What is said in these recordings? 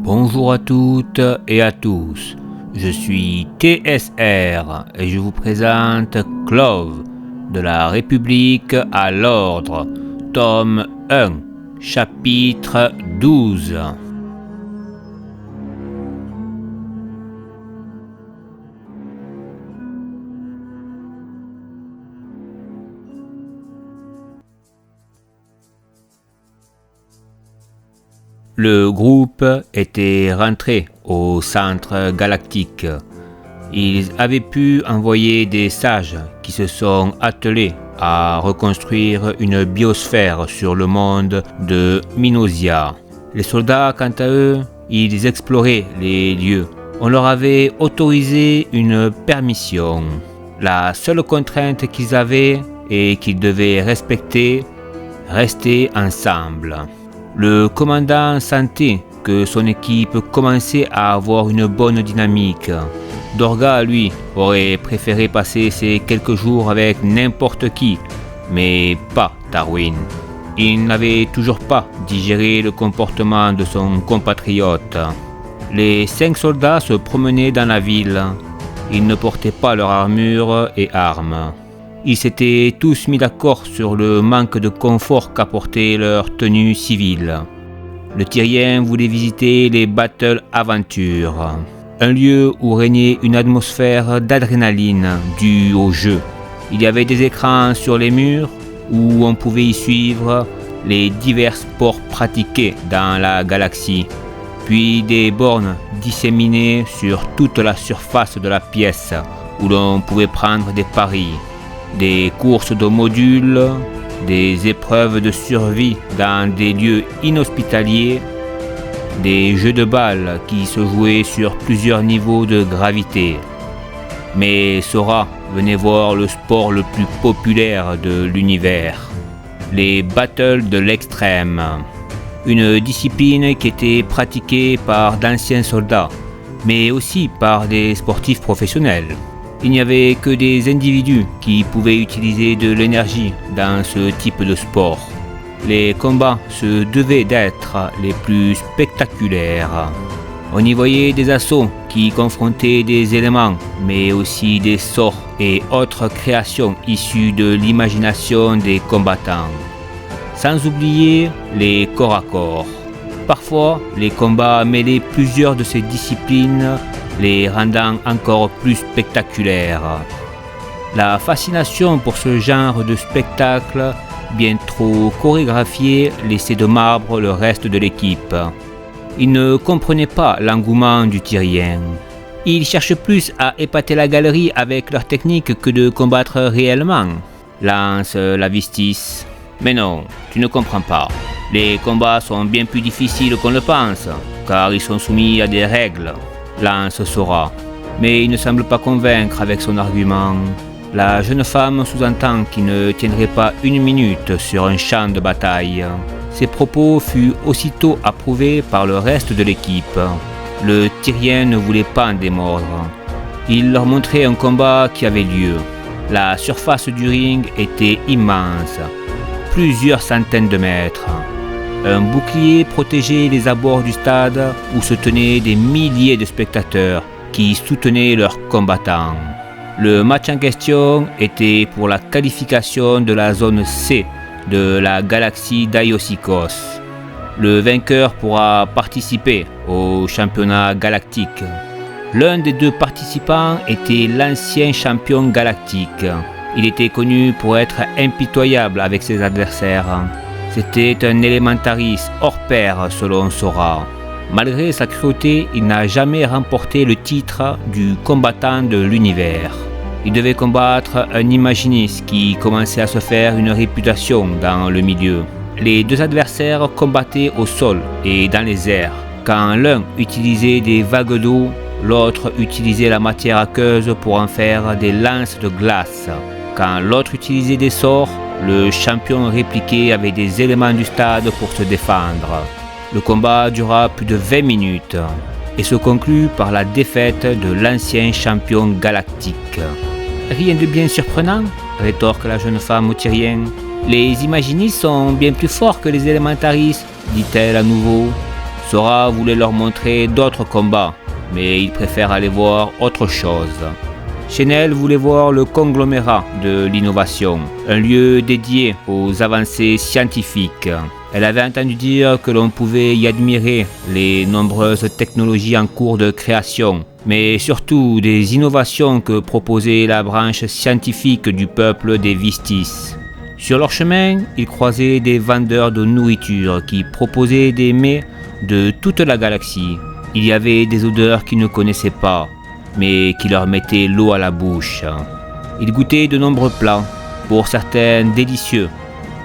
Bonjour à toutes et à tous, je suis TSR et je vous présente Clove, de la République à l'Ordre, tome 1, chapitre 12. Le groupe était rentré au centre galactique. Ils avaient pu envoyer des sages qui se sont attelés à reconstruire une biosphère sur le monde de Minosia. Les soldats, quant à eux, ils exploraient les lieux. On leur avait autorisé une permission. La seule contrainte qu'ils avaient et qu'ils devaient respecter, rester ensemble. Le commandant sentait que son équipe commençait à avoir une bonne dynamique. Dorga, lui, aurait préféré passer ces quelques jours avec n'importe qui, mais pas Tarwin. Il n'avait toujours pas digéré le comportement de son compatriote. Les 5 soldats se promenaient dans la ville. Ils ne portaient pas leur armure et armes. Ils s'étaient tous mis d'accord sur le manque de confort qu'apportait leur tenue civile. Le Tyrien voulait visiter les Battle Aventures, un lieu où régnait une atmosphère d'adrénaline due au jeu. Il y avait des écrans sur les murs où on pouvait y suivre les divers sports pratiqués dans la galaxie, puis des bornes disséminées sur toute la surface de la pièce où l'on pouvait prendre des paris. Des courses de modules, des épreuves de survie dans des lieux inhospitaliers, des jeux de balles qui se jouaient sur plusieurs niveaux de gravité. Mais Sora venait voir le sport le plus populaire de l'univers, les battles de l'extrême, une discipline qui était pratiquée par d'anciens soldats, mais aussi par des sportifs professionnels. Il n'y avait que des individus qui pouvaient utiliser de l'énergie dans ce type de sport. Les combats se devaient d'être les plus spectaculaires. On y voyait des assauts qui confrontaient des éléments, mais aussi des sorts et autres créations issues de l'imagination des combattants. Sans oublier les corps à corps. Parfois, les combats mêlaient plusieurs de ces disciplines, les rendant encore plus spectaculaires. La fascination pour ce genre de spectacle, bien trop chorégraphié, laissait de marbre le reste de l'équipe. Ils ne comprenaient pas l'engouement du Tyrien. Ils cherchent plus à épater la galerie avec leur technique que de combattre réellement, lance Lavistis. Mais non, tu ne comprends pas. Les combats sont bien plus difficiles qu'on le pense, car ils sont soumis à des règles, lance Sora. Mais il ne semble pas convaincre avec son argument. La jeune femme sous-entend qu'il ne tiendrait pas une minute sur un champ de bataille. Ses propos furent aussitôt approuvés par le reste de l'équipe. Le Tyrien ne voulait pas en démordre. Il leur montrait un combat qui avait lieu. La surface du ring était immense, plusieurs centaines de mètres. Un bouclier protégeait les abords du stade où se tenaient des milliers de spectateurs qui soutenaient leurs combattants. Le match en question était pour la qualification de la zone C de la galaxie d'Aiosikos. Le vainqueur pourra participer au championnat galactique. L'un des 2 participants était l'ancien champion galactique. Il était connu pour être impitoyable avec ses adversaires. C'était un élémentaris hors pair selon Sora. Malgré sa cruauté, il n'a jamais remporté le titre du combattant de l'univers. Il devait combattre un imaginiste qui commençait à se faire une réputation dans le milieu. Les 2 adversaires combattaient au sol et dans les airs. Quand l'un utilisait des vagues d'eau, l'autre utilisait la matière aqueuse pour en faire des lances de glace. Quand l'autre utilisait des sorts, le champion répliquait avec des éléments du stade pour se défendre. Le combat dura plus de 20 minutes et se conclut par la défaite de l'ancien champion galactique. Rien de bien surprenant, rétorque la jeune femme au Tyrien. Les imaginistes sont bien plus forts que les élémentaristes, dit-elle à nouveau. Sora voulait leur montrer d'autres combats, mais il préfère aller voir autre chose. Chenel voulait voir le conglomérat de l'innovation, un lieu dédié aux avancées scientifiques. Elle avait entendu dire que l'on pouvait y admirer les nombreuses technologies en cours de création, mais surtout des innovations que proposait la branche scientifique du peuple des Vistis. Sur leur chemin, ils croisaient des vendeurs de nourriture qui proposaient des mets de toute la galaxie. Il y avait des odeurs qu'ils ne connaissaient pas, mais qui leur mettaient l'eau à la bouche. Ils goûtaient de nombreux plats, pour certains délicieux,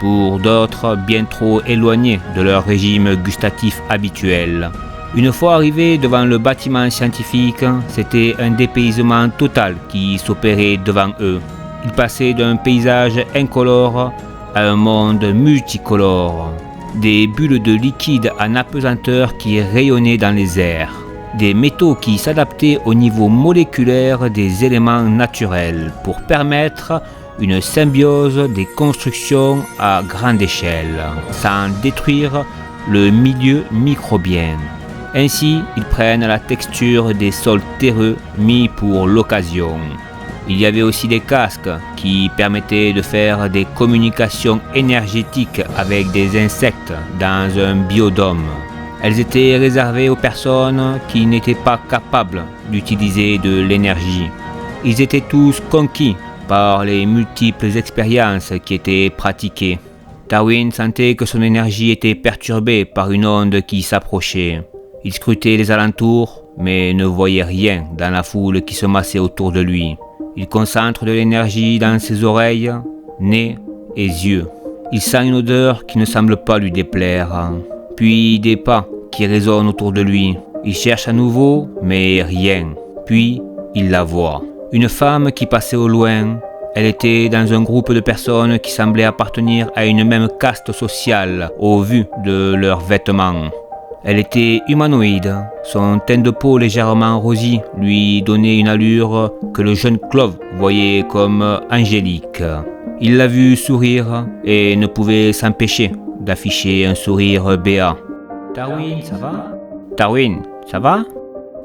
pour d'autres bien trop éloignés de leur régime gustatif habituel. Une fois arrivés devant le bâtiment scientifique, c'était un dépaysement total qui s'opérait devant eux. Ils passaient d'un paysage incolore à un monde multicolore. Des bulles de liquide en apesanteur qui rayonnaient dans les airs. Des métaux qui s'adaptaient au niveau moléculaire des éléments naturels pour permettre une symbiose des constructions à grande échelle, sans détruire le milieu microbien. Ainsi, ils prennent la texture des sols terreux mis pour l'occasion. Il y avait aussi des casques qui permettaient de faire des communications énergétiques avec des insectes dans un biodôme. Elles étaient réservées aux personnes qui n'étaient pas capables d'utiliser de l'énergie. Ils étaient tous conquis par les multiples expériences qui étaient pratiquées. Darwin sentait que son énergie était perturbée par une onde qui s'approchait. Il scrutait les alentours, mais ne voyait rien dans la foule qui se massait autour de lui. Il concentre de l'énergie dans ses oreilles, nez et yeux. Il sent une odeur qui ne semble pas lui déplaire. Puis des pas qui résonnent autour de lui. Il cherche à nouveau, mais rien. Puis il la voit. Une femme qui passait au loin. Elle était dans un groupe de personnes qui semblaient appartenir à une même caste sociale au vu de leurs vêtements. Elle était humanoïde, son teint de peau légèrement rosé lui donnait une allure que le jeune Clove voyait comme angélique. Il l'a vue sourire et ne pouvait s'empêcher d'afficher un sourire béat. « Darwin, ça va ? Darwin, ça va ?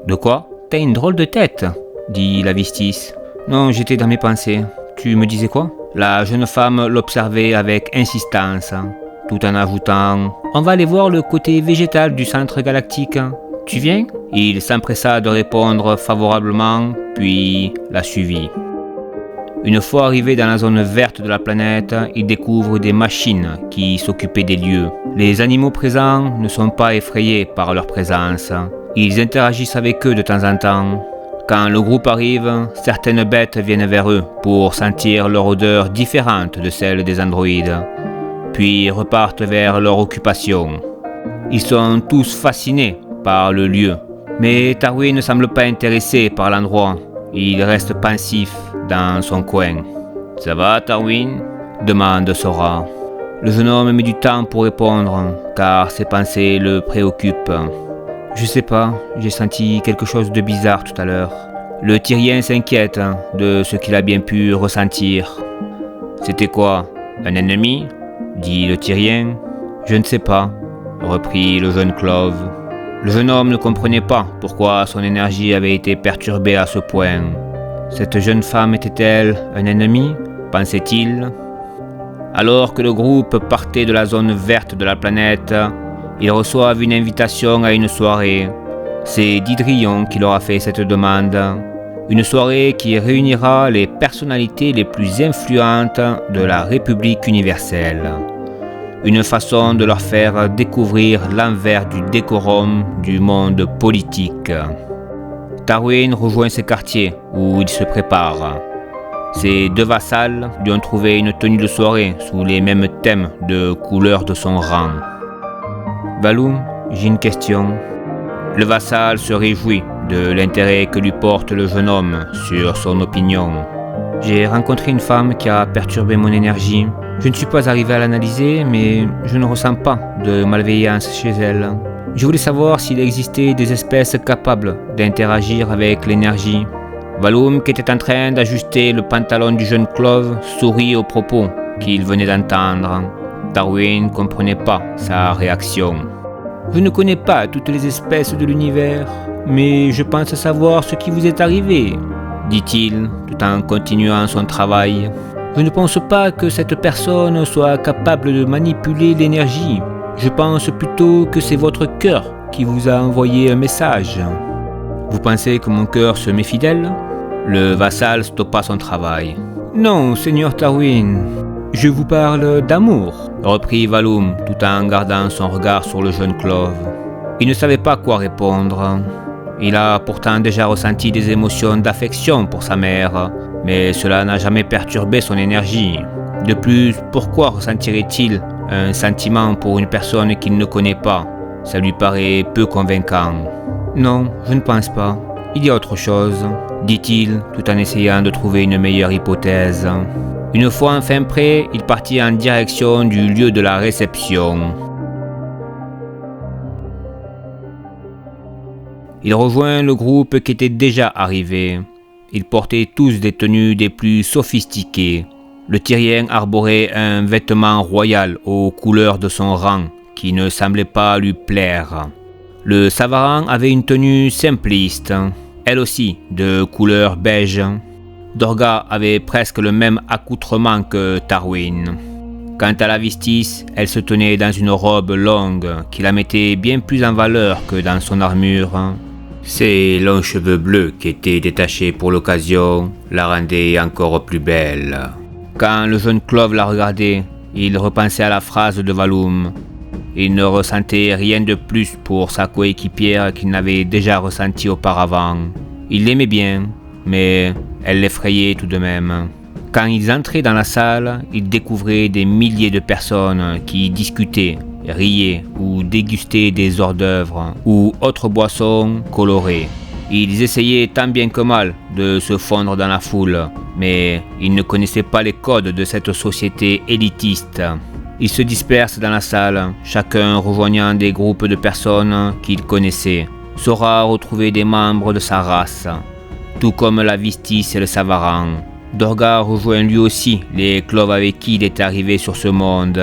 De quoi ? T'as une drôle de tête, dit la Vistis. Non, j'étais dans mes pensées. Tu me disais quoi ? La jeune femme l'observait avec insistance, tout en ajoutant « On va aller voir le côté végétal du centre galactique. Tu viens ?» Il s'empressa de répondre favorablement, puis la suivit. Une fois arrivé dans la zone verte de la planète, il découvre des machines qui s'occupaient des lieux. Les animaux présents ne sont pas effrayés par leur présence. Ils interagissent avec eux de temps en temps. Quand le groupe arrive, certaines bêtes viennent vers eux pour sentir leur odeur différente de celle des androïdes, puis repartent vers leur occupation. Ils sont tous fascinés par le lieu, mais Darwin ne semble pas intéressé par l'endroit. Il reste pensif dans son coin. « Ça va, Darwin ?» demande Sora. Le jeune homme met du temps pour répondre, car ses pensées le préoccupent. « Je sais pas, j'ai senti quelque chose de bizarre tout à l'heure. » Le Tyrien s'inquiète de ce qu'il a bien pu ressentir. « C'était quoi, un ennemi ?» dit le Tyrien. « Je ne sais pas, » reprit le jeune Clove. Le jeune homme ne comprenait pas pourquoi son énergie avait été perturbée à ce point. Cette jeune femme était-elle un ennemi, pensait-il? Alors que le groupe partait de la zone verte de la planète, ils reçoivent une invitation à une soirée. C'est Didrion qui leur a fait cette demande. Une soirée qui réunira les personnalités les plus influentes de la République universelle. Une façon de leur faire découvrir l'envers du décorum du monde politique. Darwin rejoint ses quartiers où il se prépare. Ses deux vassals lui ont trouvé une tenue de soirée sous les mêmes thèmes de couleur de son rang. Valoum, j'ai une question. Le vassal se réjouit de l'intérêt que lui porte le jeune homme sur son opinion. J'ai rencontré une femme qui a perturbé mon énergie. Je ne suis pas arrivé à l'analyser, mais je ne ressens pas de malveillance chez elle. Je voulais savoir s'il existait des espèces capables d'interagir avec l'énergie. Valoum, qui était en train d'ajuster le pantalon du jeune Clove, sourit aux propos qu'il venait d'entendre. Darwin ne comprenait pas sa réaction. Je ne connais pas toutes les espèces de l'univers, mais je pense savoir ce qui vous est arrivé, dit-il tout en continuant son travail. Je ne pense pas que cette personne soit capable de manipuler l'énergie. Je pense plutôt que c'est votre cœur qui vous a envoyé un message. Vous pensez que mon cœur se méfie d'elle ? Le vassal stoppa son travail. Non, Seigneur Tarwin, je vous parle d'amour, reprit Valoum tout en gardant son regard sur le jeune Clove. Il ne savait pas quoi répondre. Il a pourtant déjà ressenti des émotions d'affection pour sa mère, mais cela n'a jamais perturbé son énergie. De plus, pourquoi ressentirait-il un sentiment pour une personne qu'il ne connaît pas ? Ça lui paraît peu convaincant. Non, je ne pense pas. Il y a autre chose, dit-il tout en essayant de trouver une meilleure hypothèse. Une fois enfin prêt, il partit en direction du lieu de la réception. Il rejoint le groupe qui était déjà arrivé. Ils portaient tous des tenues des plus sophistiquées. Le Tyrien arborait un vêtement royal aux couleurs de son rang, qui ne semblait pas lui plaire. Le Savaran avait une tenue simpliste, elle aussi de couleur beige. Dorga avait presque le même accoutrement que Tarwin. Quant à la Vistis, elle se tenait dans une robe longue qui la mettait bien plus en valeur que dans son armure. Ses longs cheveux bleus qui étaient détachés pour l'occasion la rendaient encore plus belle. Quand le jeune Clove la regardait, il repensait à la phrase de Valoum. Il ne ressentait rien de plus pour sa coéquipière qu'il n'avait déjà ressenti auparavant. Il l'aimait bien, mais elle l'effrayait tout de même. Quand ils entraient dans la salle, ils découvraient des milliers de personnes qui discutaient, riaient ou dégustaient des hors-d'œuvre ou autres boissons colorées. Ils essayaient tant bien que mal de se fondre dans la foule, mais ils ne connaissaient pas les codes de cette société élitiste. Ils se dispersent dans la salle, chacun rejoignant des groupes de personnes qu'il connaissait. Sora retrouvait des membres de sa race, tout comme la Vistis et le Savaran. Dorga rejoint lui aussi les Cloves avec qui il était arrivé sur ce monde,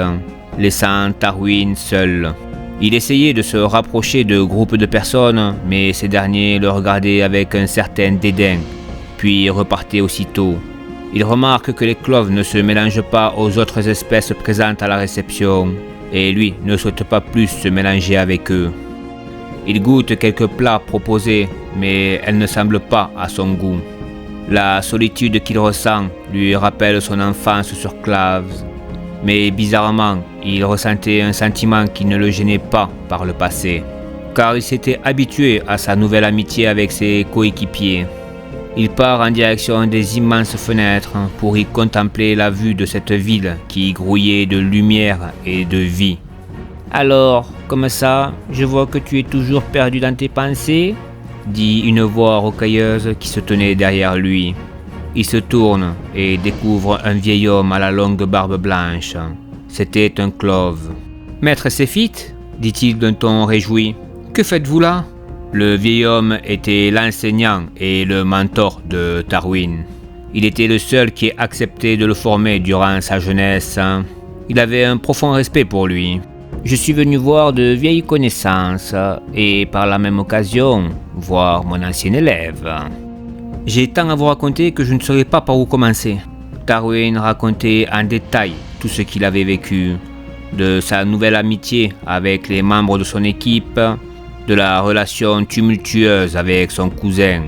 laissant Tarwin seul. Il essayait de se rapprocher de groupes de personnes, mais ces derniers le regardaient avec un certain dédain, puis repartaient aussitôt. Il remarque que les Cloves ne se mélangent pas aux autres espèces présentes à la réception, et lui ne souhaite pas plus se mélanger avec eux. Il goûte quelques plats proposés, mais elles ne semblent pas à son goût. La solitude qu'il ressent lui rappelle son enfance sur Claves, mais bizarrement, il ressentait un sentiment qui ne le gênait pas par le passé, car il s'était habitué à sa nouvelle amitié avec ses coéquipiers. Il part en direction des immenses fenêtres pour y contempler la vue de cette ville qui grouillait de lumière et de vie. « Alors, comme ça, je vois que tu es toujours perdu dans tes pensées ?» dit une voix rocailleuse qui se tenait derrière lui. Il se tourne et découvre un vieil homme à la longue barbe blanche. C'était un Clove. « Maître Séphite ?» dit-il d'un ton réjoui. « Que faites-vous là ?» Le vieil homme était l'enseignant et le mentor de Tarwin. Il était le seul qui ait accepté de le former durant sa jeunesse. Il avait un profond respect pour lui. « Je suis venu voir de vieilles connaissances et par la même occasion, voir mon ancien élève. » J'ai tant à vous raconter que je ne saurais pas par où commencer. Tarwin racontait en détail tout ce qu'il avait vécu, de sa nouvelle amitié avec les membres de son équipe, de la relation tumultueuse avec son cousin,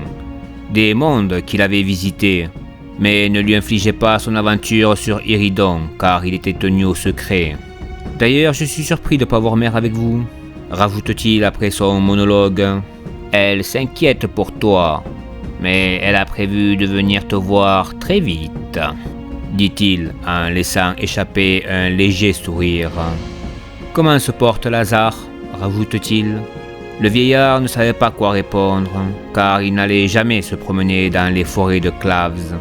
des mondes qu'il avait visités, mais ne lui infligeait pas son aventure sur Iridon, car il était tenu au secret. « D'ailleurs, je suis surpris de ne pas voir Mère avec vous, » rajoute-t-il après son monologue. « Elle s'inquiète pour toi, mais elle a prévu de venir te voir très vite, » dit-il en laissant échapper un léger sourire. « Comment se porte Lazare ?» rajoute-t-il. Le vieillard ne savait pas quoi répondre, car il n'allait jamais se promener dans les forêts de Claves.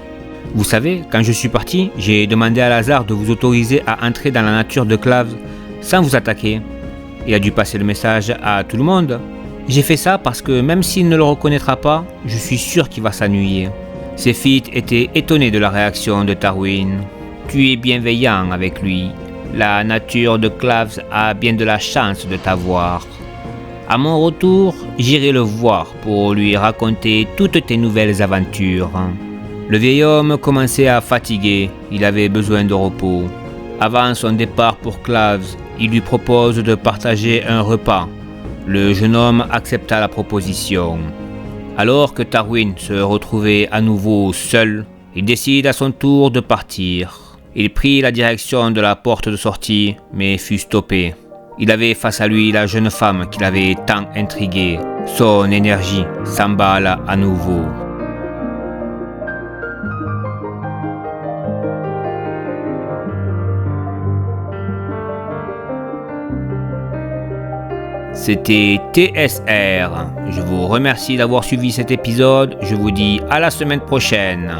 Vous savez, quand je suis parti, j'ai demandé à Lazare de vous autoriser à entrer dans la nature de Claves sans vous attaquer. Il a dû passer le message à tout le monde. J'ai fait ça parce que même s'il ne le reconnaîtra pas, je suis sûr qu'il va s'ennuyer. Séphite était étonné de la réaction de Tarwin. Tu es bienveillant avec lui. La nature de Claves a bien de la chance de t'avoir. À mon retour, j'irai le voir pour lui raconter toutes tes nouvelles aventures. Le vieil homme commençait à fatiguer, il avait besoin de repos. Avant son départ pour Claves, il lui propose de partager un repas. Le jeune homme accepta la proposition. Alors que Tarwin se retrouvait à nouveau seul, il décide à son tour de partir. Il prit la direction de la porte de sortie, mais fut stoppé. Il avait face à lui la jeune femme qui l'avait tant intrigué. Son énergie s'emballe à nouveau. C'était TSR. Je vous remercie d'avoir suivi cet épisode. Je vous dis à la semaine prochaine.